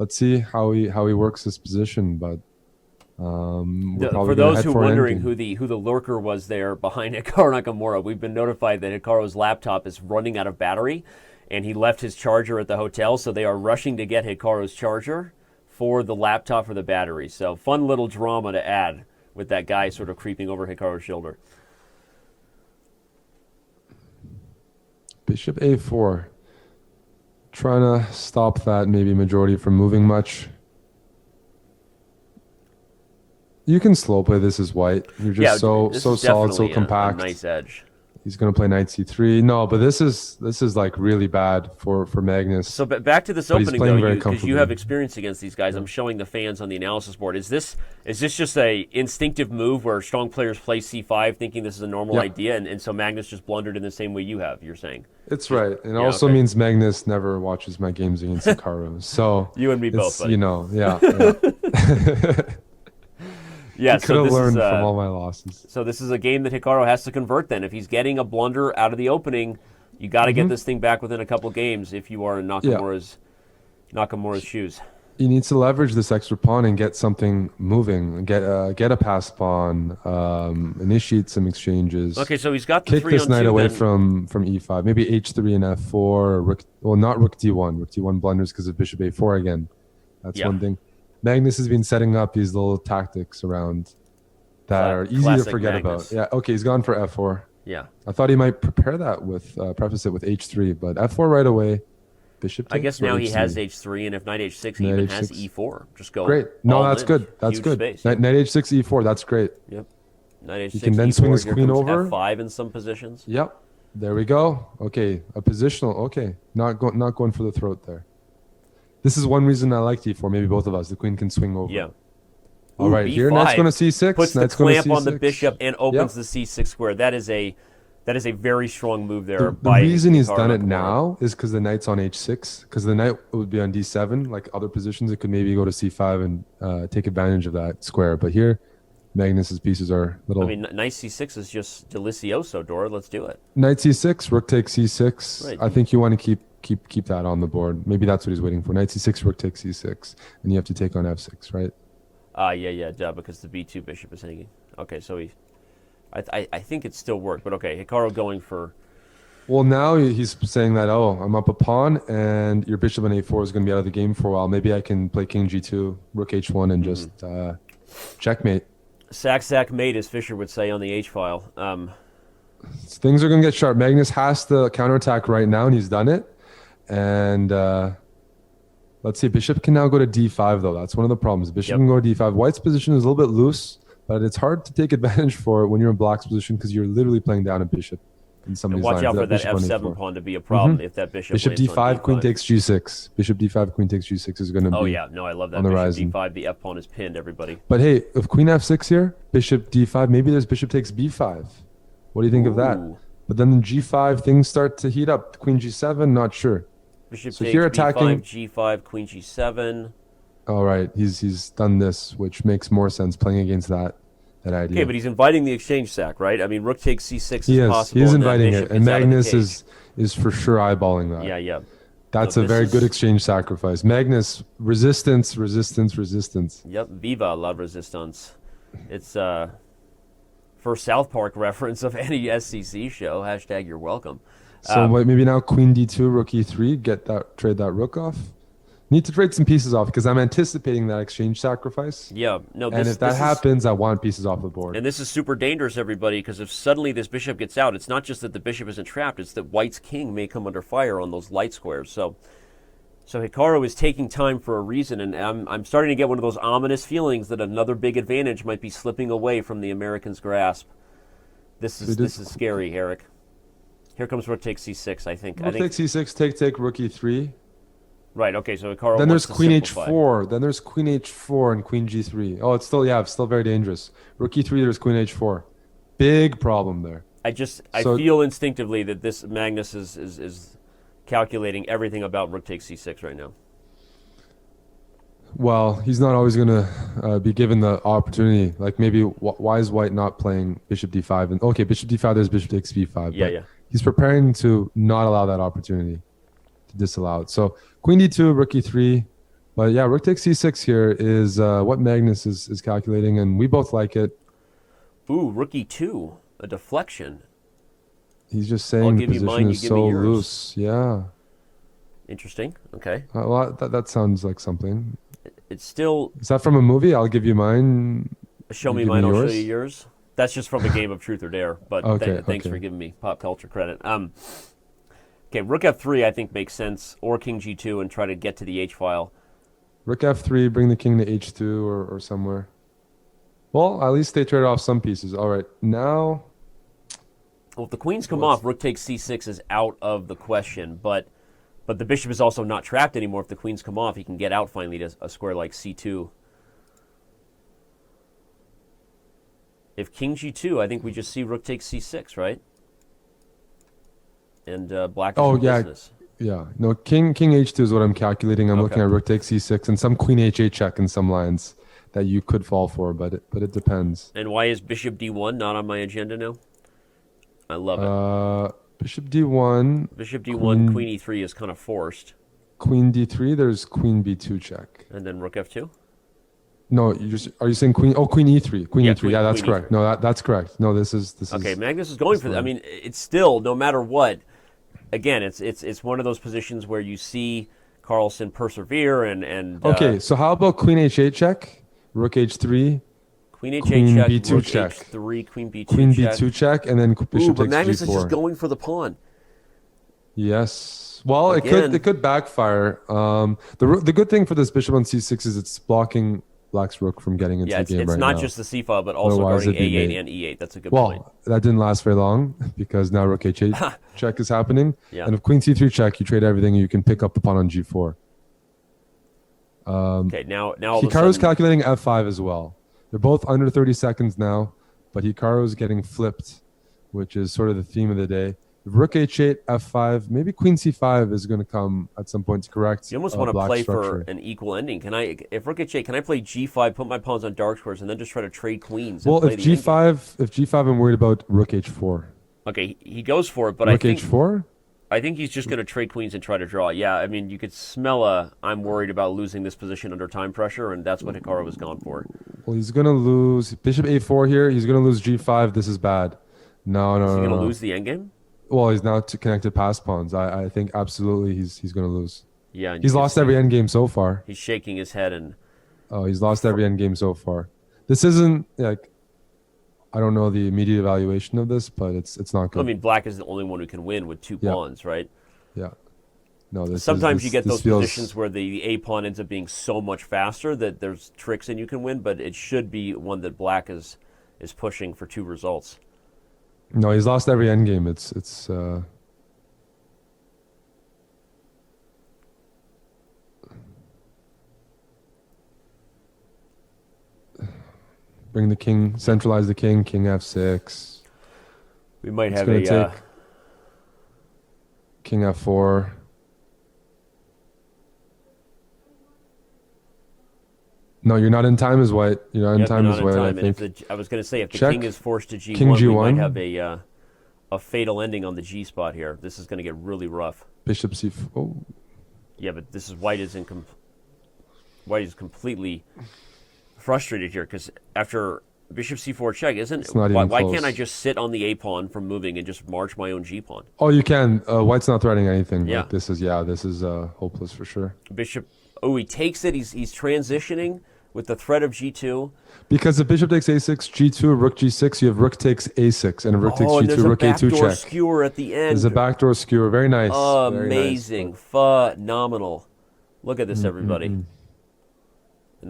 let's see how he works this position. But we're For probably gonna those head who for are an wondering endgame. who the lurker was there behind Hikaru Nakamura, we've been notified that Hikaru's laptop is running out of battery, and he left his charger at the hotel, so they are rushing to get Hikaru's charger for the laptop for the battery. So fun little drama to add with that guy sort of creeping over Hikaru's shoulder. Bishop a4, trying to stop that maybe majority from moving much. You can slow play this as white. You're just so this so is solid, so definitely a compact. nice edge. He's gonna play knight c3. No, but this is like really bad for Magnus. So back to this But he's opening playing though, very because you comfortably. have experience against these guys. I'm showing the fans on the analysis board. Is this just a instinctive move where strong players play c5, thinking this is a normal Yeah. idea, and so Magnus just blundered in the same way you have? You're saying It's right. And it Yeah, also okay. means Magnus never watches my games against Hikaru. So You and me both, it's, buddy. yeah. Yeah, He could so have this learned is from all my losses. so this is a game that Hikaru has to convert. Then, if he's getting a blunder out of the opening, you got to get this thing back within a couple games. If you are in Nakamura's shoes. He needs to leverage this extra pawn and get something moving. Get a pass pawn. Initiate some exchanges. Okay, so he's got the Kick 3 this on knight 2 away then. from e5. Maybe h3 and f4. Or rook, well, not rook d1. Rook d1 blunders because of bishop a4 again. That's Yeah. one thing. Magnus has been setting up these little tactics around that are easy to Classic forget Magnus. about. Yeah. Okay, he's gone for f4. Yeah. I thought he might prepare that with preface it with h3, but f4 right away. Bishop takes. I guess or now he h3? has h3, and if knight h6, he Knight even h6. has e4. Just go. Great. No, all that's in. good. That's Huge good. Space. Knight h6 e4. That's great. Yep. Knight h6. He can then e4, swing his here queen comes over. f5 in some positions. Yep. There we go. Okay, a positional. Okay, not going for the throat there. This is one reason I like d4. Maybe both of us. The queen can swing over. Yeah. All Ooh, right. Here, b5 knight's going to c6. puts the knight's going to clamp on the c6. bishop and opens Yep. the c6 square. That is a very strong move there. The by reason he's Hikaru done it Nakamura. now is because the knight's on h6. Because the knight would be on d7. Like other positions, it could maybe go to c5 and take advantage of that square. But here, Magnus's pieces are little. I mean, knight c6 is just delicioso, Dora. Let's do it. Knight c6, rook takes c6. Right. I think you want to keep that on the board. Maybe that's what he's waiting for. Knight c6, rook takes c6, and you have to take on f6, right? Yeah, because the b2 bishop is hanging. Okay, so I think it still worked, but okay, Hikaru going for. Well, now he's saying that, oh, I'm up a pawn, and your bishop on a4 is going to be out of the game for a while. Maybe I can play king g2, rook h1, and just checkmate. Sack mate, as Fisher would say on the H file. Things are going to get sharp. Magnus has to counterattack right now, and he's done it. And let's see, bishop can now go to d5, though. That's one of the problems. Bishop can go to d5. White's position is a little bit loose, but it's hard to take advantage for it when you're in black's position because you're literally playing down a bishop in some of And these watch lines. out for that bishop on f7 a4. pawn to be a problem if that bishop Bishop lands on d5, queen takes g6. Bishop d5, queen takes g6 is going to be. Oh yeah, no, I love that. on the Bishop horizon. d5, the f pawn is pinned. Everybody. But hey, if queen f6 here, bishop d5, maybe there's bishop takes b5. What do you think of that? Ooh. But then in g5, things start to heat up. Queen g7, not sure. Bishop So takes here attacking- b5, g5, queen g7. All right, he's done this, which makes more sense playing against that idea. Okay, but he's inviting the exchange sack, right? I mean, rook takes c6 he is is. possible. He is and that inviting bishop it, and gets out of the Magnus cage. is for sure eyeballing that. Yeah. That's So a this very is- good exchange sacrifice. Magnus, resistance. Yep, viva la resistance. It's first South Park reference of any SCC show. Hashtag you're welcome. So maybe now queen d2, rook e3, trade that rook off. Need to trade some pieces off because I'm anticipating that exchange sacrifice. Yeah, no. And if that happens, I want pieces off the board. And this is super dangerous, everybody, because if suddenly this bishop gets out, it's not just that the bishop isn't trapped; it's that White's king may come under fire on those light squares. So Hikaru is taking time for a reason, and I'm starting to get one of those ominous feelings that another big advantage might be slipping away from the Americans' grasp. This is scary, Eric. Here comes rook takes c6. I think. Rook takes c6, take rook e3. Right. Okay. So Hikaru. Then wants there's to queen simplify. h4. Then there's queen h4 and queen g3. Oh, it's still very dangerous. Rook e3. There's queen h4. Big problem there. I feel instinctively that this Magnus is calculating everything about rook takes c6 right now. Well, he's not always going to be given the opportunity. Like maybe why is White not playing bishop d5? And okay, bishop d5. There's bishop takes b5. Yeah, but yeah. He's preparing to not allow that opportunity, to disallow it. So queen d2, rook e3. But yeah, rook takes c6 here is what Magnus is calculating, and we both like it. Ooh, rook e2, a deflection. He's just I'll saying the give you position mine, you is give me so yours. loose. Yeah. Interesting. Okay. Well, that sounds like something. It's still Is that from a movie? I'll give you mine. show You me give me mine, I'll show you yours. yours. That's just from a game of Truth or Dare, but Okay, thanks for okay. giving me pop culture credit. Okay, rook f3 I think makes sense, or king g2 and try to get to the h file. Rook f3, bring the king to h2 or somewhere. Well, at least they trade off some pieces. All right, now Well, if the queens come what's off, rook takes c6 is out of the question, but the bishop is also not trapped anymore. If the queens come off, he can get out finally to a square like c2. If king g2, I think we just see rook takes c6, right? And black is oh in yeah, business. yeah. No, king h2 is what I'm calculating. I'm Okay. looking at rook takes c6 and some queen h8 check in some lines that you could fall for, but it depends. And why is bishop d1 not on my agenda now? I love it. Bishop d1, Bishop d1, queen queen e3 is kind of forced. queen d3. There's queen b2 check. And then rook f2? No, you just are you saying queen? Oh, queen e3, queen Yeah, e3. Yeah, that's queen correct. e3. No, that's correct. No, this Okay, is Magnus is going this for that. I line. mean, it's still, no matter what, again, it's one of those positions where you see Carlsen persevere and Okay, so how about queen h8 check, rook h3, queen h8 queen check, b2 rook check, h3, queen b2 queen check. b2 check, and then Ooh, bishop but takes Magnus is just g4. going for the pawn. Yes. Well, it Again, could backfire. The good thing for this bishop on c6 is it's blocking black's rook from getting into yeah, the it's game it's right not now. just the c file, but also Otherwise, guarding it'd be a8 mate. and e8. That's a good point. Well, that didn't last very long because now rook h8 check is happening, Yeah. and if queen c3 check, you trade everything, and you can pick up the pawn on g4. Okay, now all of a Hikaru's sudden, calculating f5 as well. They're both under 30 seconds now, but Hikaru's getting flipped, which is sort of the theme of the day. Rook h8, f5, maybe queen c5 is going to come at some point to correct you almost want to black play for structure. an equal ending. Can I, if rook h8, can I play g5, put my pawns on dark squares, and then just try to trade queens and Well, play if the endgame? g5, I'm worried about rook h4. Okay, he goes for it, but Rook h4? I think he's just going to trade queens and try to draw. Yeah, I mean, you could smell I'm worried about losing this position under time pressure, and that's what Hikaru was gone for. Well, he's going to lose bishop a4 here. He's going to lose g5. This is bad. No, Is no, he no, going to no. lose the endgame? Well, he's now to connected pass pawns. I think absolutely he's going to lose. Yeah, and you He's can lost see every endgame so far. he's shaking his head, and Oh, he's lost every endgame so far. This isn't like I don't know the immediate evaluation of this, but it's not I good. mean, black is the only one who can win with two Yeah, pawns, right? yeah. No, Sometimes you get this those feels positions where the a pawn ends up being so much faster that there's tricks and you can win, but it should be one that black is pushing for two results. no. He's lost every endgame. It's bring the king, centralize the king, king f6. We might It's have going a to take king f4. No, you're not in time as white. You're not in yep, time not as in white. I time. And if think I was going to say if the check king is forced to g1, king we might g1, have a fatal ending on the g spot here. This is going to get really rough. bishop c4. Oh, Yeah, but this is white is completely frustrated here because after bishop c4 check, it's not why, even why close. can't I just sit on the a pawn from moving and just march my own g pawn? Oh, you can. White's not threatening anything. Yeah. Like this is hopeless for sure. Bishop, oh, he takes it. He's transitioning with the threat of g2. Because if bishop takes a6, g2, rook g6, you have rook takes a6, and a rook takes Oh, and g2, there's a rook a2 backdoor check. skewer at the end. There's a backdoor skewer. Very nice. Very nice. Amazing, phenomenal. Look at this, everybody. And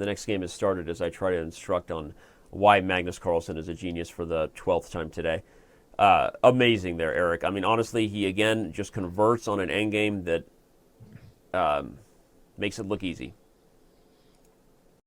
the next game has started as I try to instruct on why Magnus Carlsen is a genius for the 12th time today. Amazing there, Eric. I mean, honestly, he again just converts on an endgame that makes it look easy.